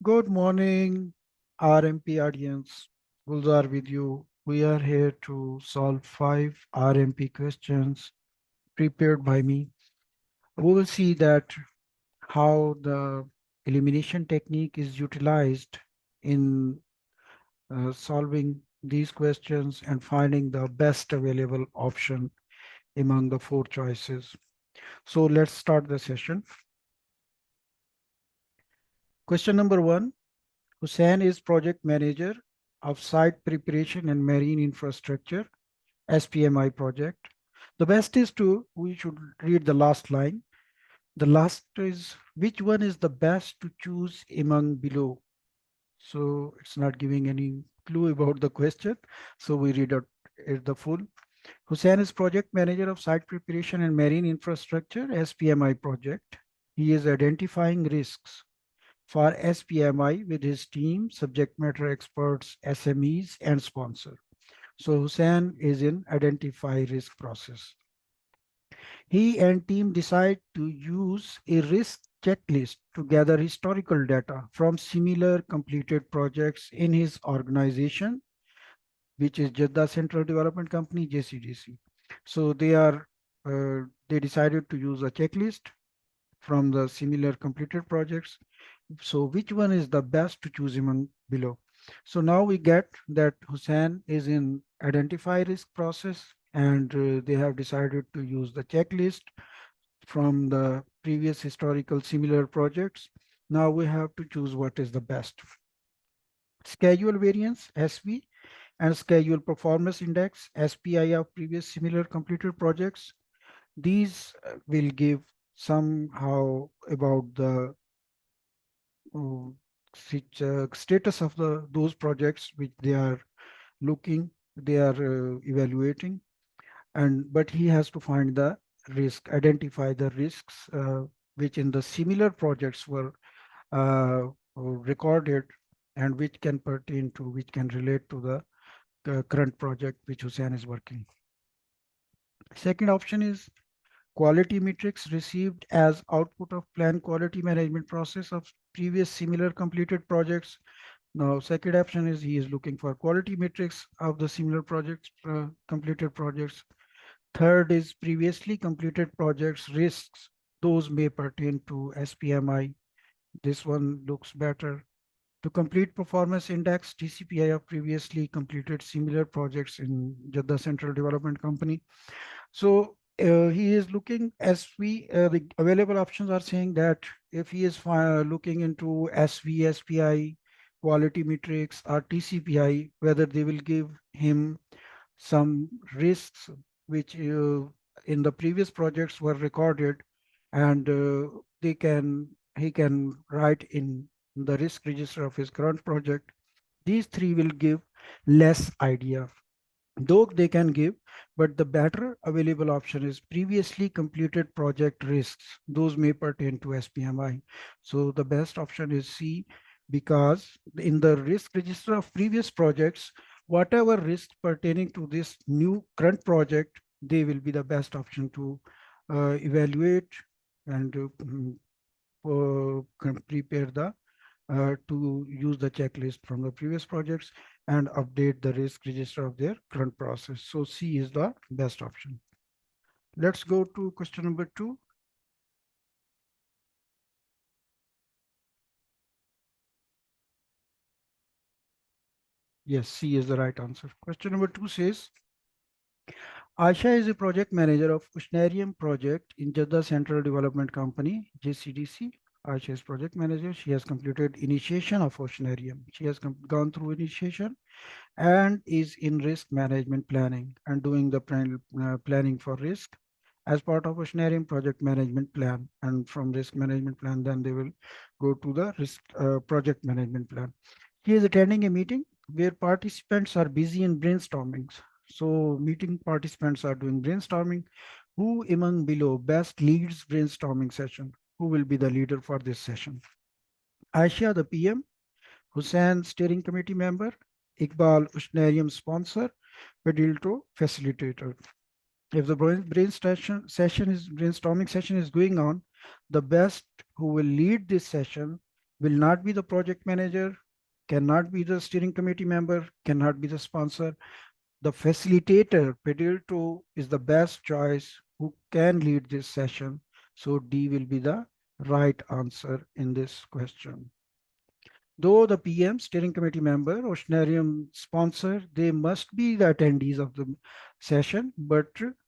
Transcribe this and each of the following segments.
Good morning, RMP audience. Gulzar with you. We are here to solve 5 RMP questions prepared by me. We will see that how the elimination technique is utilized in solving these questions and finding the best available option among the 4 choices. So let's start the session. Question number 1. Hussein is project manager of site preparation and marine infrastructure SPMI project. The best is we should read the last line. The last is, which one is the best to choose among below? So it's not giving any clue about the question. So we read out the full. Hussein is project manager of site preparation and marine infrastructure SPMI project. He is identifying risks for SPMI with his team, subject matter experts, SMEs, and sponsor. So Hussein is in identify risk process. He and team decide to use a risk checklist to gather historical data from similar completed projects in his organization, which is Jeddah Central Development Company, JCDC. So they decided to use a checklist from the similar completed projects. So which one is the best to choose among below? So now we get that Hussein is in identify risk process, and they have decided to use the checklist from the previous historical similar projects. Now we have to choose what is the best. Schedule variance, SV, and schedule performance index, SPI of previous similar completed projects. These will give somehow about the uh, status of those projects which they are evaluating, and but he has to find the risk, identify the risks which in the similar projects were recorded and which can pertain to, which can relate to the current project which Hussein is working. Second option is quality metrics received as output of planned quality management process of previous similar completed projects. Now, second option is he is looking for quality metrics of the similar projects, completed projects. Third is previously completed projects risks. Those may pertain to SPMI. This one looks better. To complete performance index, TCPI of previously completed similar projects in Jeddah Central Development Company. So he is looking, the available options are saying that if he is looking into SV, SPI, quality metrics, or TCPI, whether they will give him some risks which in the previous projects were recorded, and he can write in the risk register of his current project. These three will give less idea, though they can give, but the better available option is previously completed project risks. Those may pertain to SPMI. So the best option is C, because in the risk register of previous projects, whatever risks pertaining to this new current project, they will be the best option to evaluate and prepare the to use the checklist from the previous projects and update the risk register of their current process. So C is the best option. Let's go to question number 2. Yes, C is the right answer. Question number 2 says, Aisha is a project manager of Ushnarium project in Jeddah Central Development Company, JCDC. Aisha is project manager. She has completed initiation of Ushnarium. She has gone through initiation and is in risk management planning and doing the planning for risk as part of a Ushnarium project management plan. And from risk management plan, then they will go to the risk project management plan. He is attending a meeting where participants are busy in brainstorming. So meeting participants are doing brainstorming. Who among below best leads brainstorming session? Who will be the leader for this session? Aisha, the PM, Hussein, steering committee member, Iqbal, Ushnarium sponsor, Pedilto, facilitator. If the brainstorming session is going on, the best who will lead this session will not be the project manager, cannot be the steering committee member, cannot be the sponsor. The facilitator, Pedilto, is the best choice who can lead this session. So D will be the right answer in this question. Though the PM, steering committee member, Oceanarium sponsor, they must be the attendees of the session, but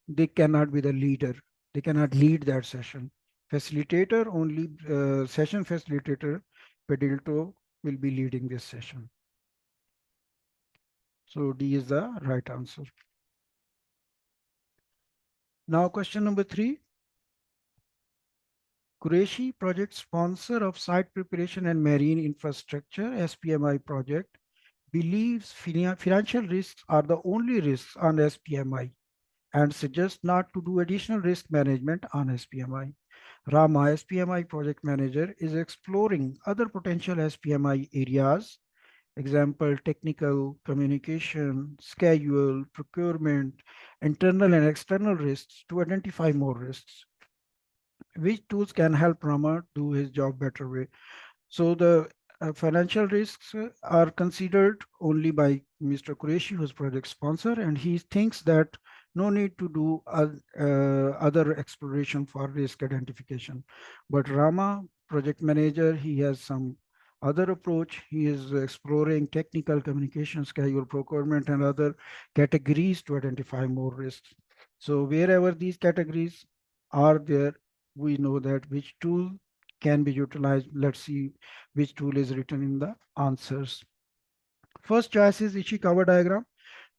they cannot be the leader. They cannot lead that session. Facilitator, only session facilitator, Pedilto, will be leading this session. So D is the right answer. Now question number 3. Qureshi project sponsor of site preparation and marine infrastructure SPMI project believes financial risks are the only risks on SPMI and suggests not to do additional risk management on SPMI. Rama, SPMI project manager, is exploring other potential SPMI areas, example, technical, communication, schedule, procurement, internal and external risks to identify more risks. Which tools can help Rama do his job better way? So the financial risks are considered only by Mr. Qureshi, who's project sponsor, and he thinks that no need to do other exploration for risk identification. But Rama, project manager, he has some other approach. He is exploring technical communication, schedule, procurement, and other categories to identify more risks. So wherever these categories are there, we know that which tool can be utilized. Let's see which tool is written in the answers. First choice is Ishikawa diagram.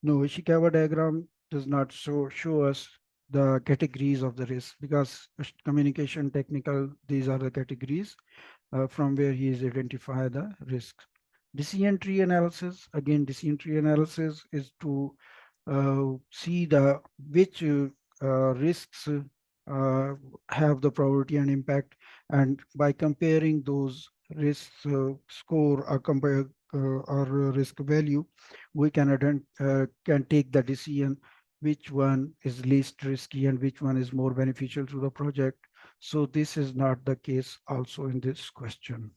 No, Ishikawa diagram does not show us the categories of the risk, because communication, technical, these are the categories from where he is identify the risks. Decision tree analysis, again, decision tree analysis is to see the which risks have the probability and impact, and by comparing those risks score or compare or risk value, we can take the decision which one is least risky and which one is more beneficial to the project. So this is not the case also in this question.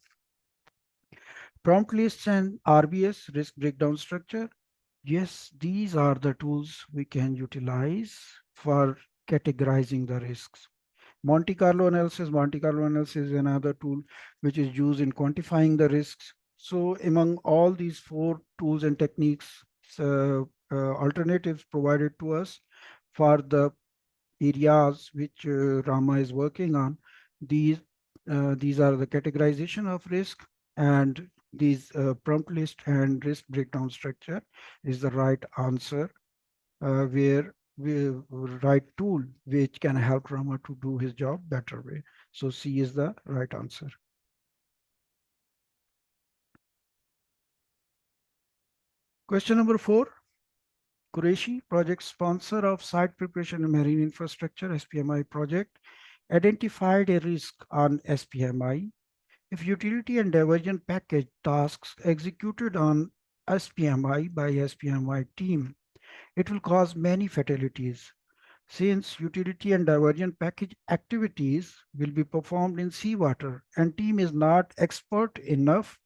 Prompt lists and RBS, risk breakdown structure. Yes, these are the tools we can utilize for categorizing the risks. Monte Carlo analysis. Monte Carlo analysis is another tool which is used in quantifying the risks. So among all these 4 tools and techniques, alternatives provided to us for the areas which Rama is working on, these are the categorization of risk, and these prompt list and risk breakdown structure is the right answer, where we right tool which can help Rama to do his job better way. So C is the right answer. Question number 4. Qureshi, project sponsor of site preparation and marine infrastructure SPMI project, identified a risk on SPMI. If utility and diversion package tasks executed on SPMI by SPMI team, it will cause many fatalities. Since utility and diversion package activities will be performed in seawater and team is not expert enough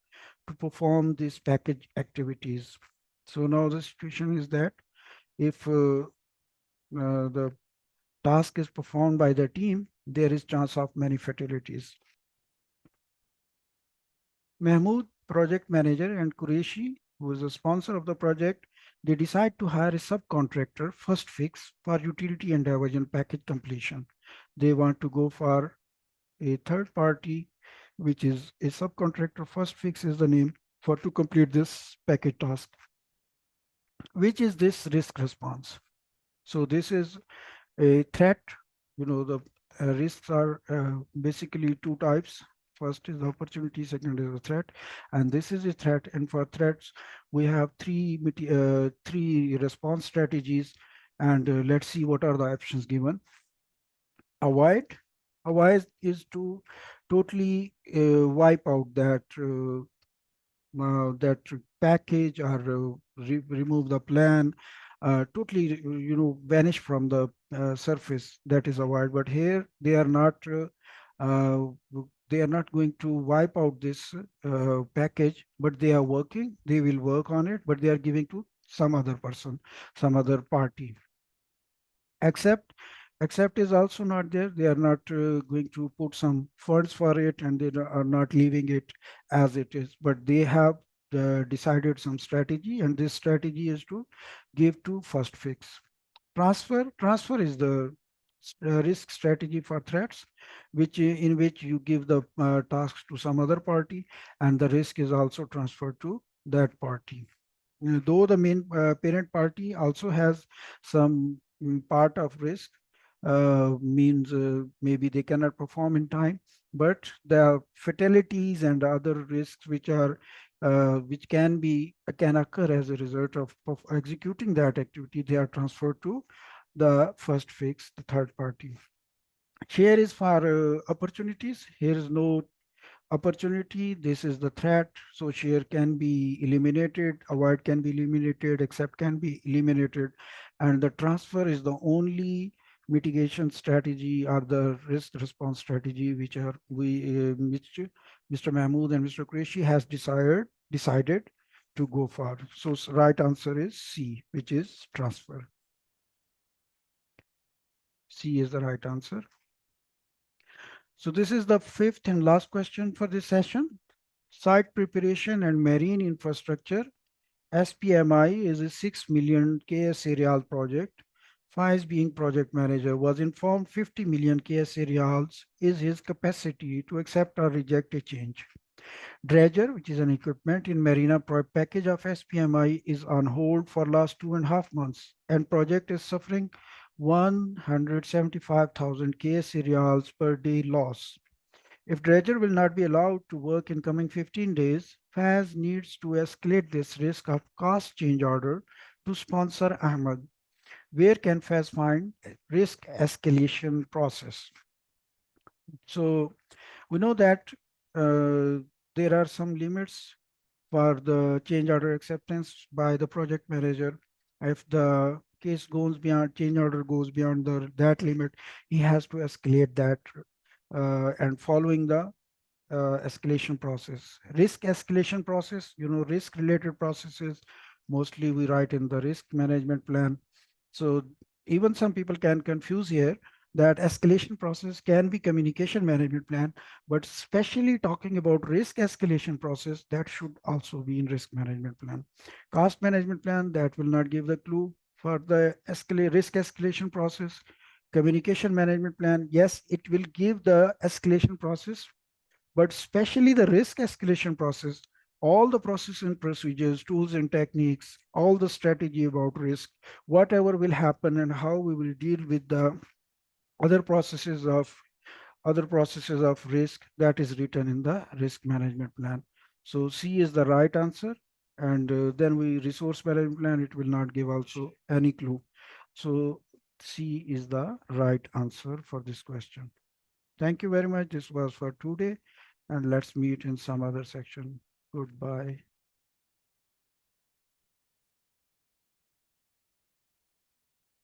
to perform these package activities. So now the situation is that if the task is performed by the team, there is chance of many fatalities. Mahmoud, project manager, and Qureshi, who is the sponsor of the project, they decide to hire a subcontractor, First Fix, for utility and diversion package completion. They want to go for a third party, which is a subcontractor. First Fix is the name for to complete this package task. Which is this risk response? So this is a threat. You know, the risks are basically 2 types. First is the opportunity, second is the threat, and this is a threat. And for threats, we have three response strategies, and let's see what are the options given. Avoid. Avoid is to totally wipe out that package, or remove the plan, totally vanish from the surface. That is avoid. But here they are not they are not going to wipe out this package, but they are working. They will work on it, but they are giving to some other person, some other party. Except, except is also not there. They are not going to put some funds for it, and they are not leaving it as it is. But they have decided some strategy, and this strategy is to give to first fix. Transfer is the risk strategy for threats, which in which you give the tasks to some other party, and the risk is also transferred to that party. Though the main parent party also has some part of risk, means maybe they cannot perform in time, but the fatalities and other risks which are which can occur as a result of executing that activity, they are transferred to the first fix, the third party. Share is for opportunities. Here is no opportunity. This is the threat. So share can be eliminated, avoid can be eliminated, accept can be eliminated. And the transfer is the only mitigation strategy or the risk response strategy which Mr. Mahmood and Mr. Qureshi has decided to go for. So right answer is C, which is transfer. C is the right answer. So this is the fifth and last question for this session. Site preparation and marine infrastructure. SPMI is a 6 million KSA real project. Faiz, being project manager, was informed 50 million KSA reals is his capacity to accept or reject a change. Dredger, which is an equipment in Marina package of SPMI, is on hold for last 2.5 months, and project is suffering 175,000 KSA reals per day loss. If dredger will not be allowed to work in coming 15 days, FAS needs to escalate this risk of cost change order to sponsor Ahmed. Where can FAS find risk escalation process? So we know that there are some limits for the change order acceptance by the project manager. If the case goes beyond change order goes beyond that limit, he has to escalate that and following the escalation process. Risk escalation process, risk related processes, mostly we write in the risk management plan. So even some people can confuse here that escalation process can be communication management plan, but especially talking about risk escalation process, that should also be in risk management plan. Cost management plan, that will not give the clue for the risk escalation process. Communication management plan, yes, it will give the escalation process, but especially the risk escalation process, all the process and procedures, tools and techniques, all the strategy about risk, whatever will happen and how we will deal with the other processes of risk, that is written in the risk management plan. So C is the right answer. And then we resource management plan, it will not give also any clue. So C is the right answer for this question. Thank you very much. This was for today, and let's meet in some other section. Goodbye.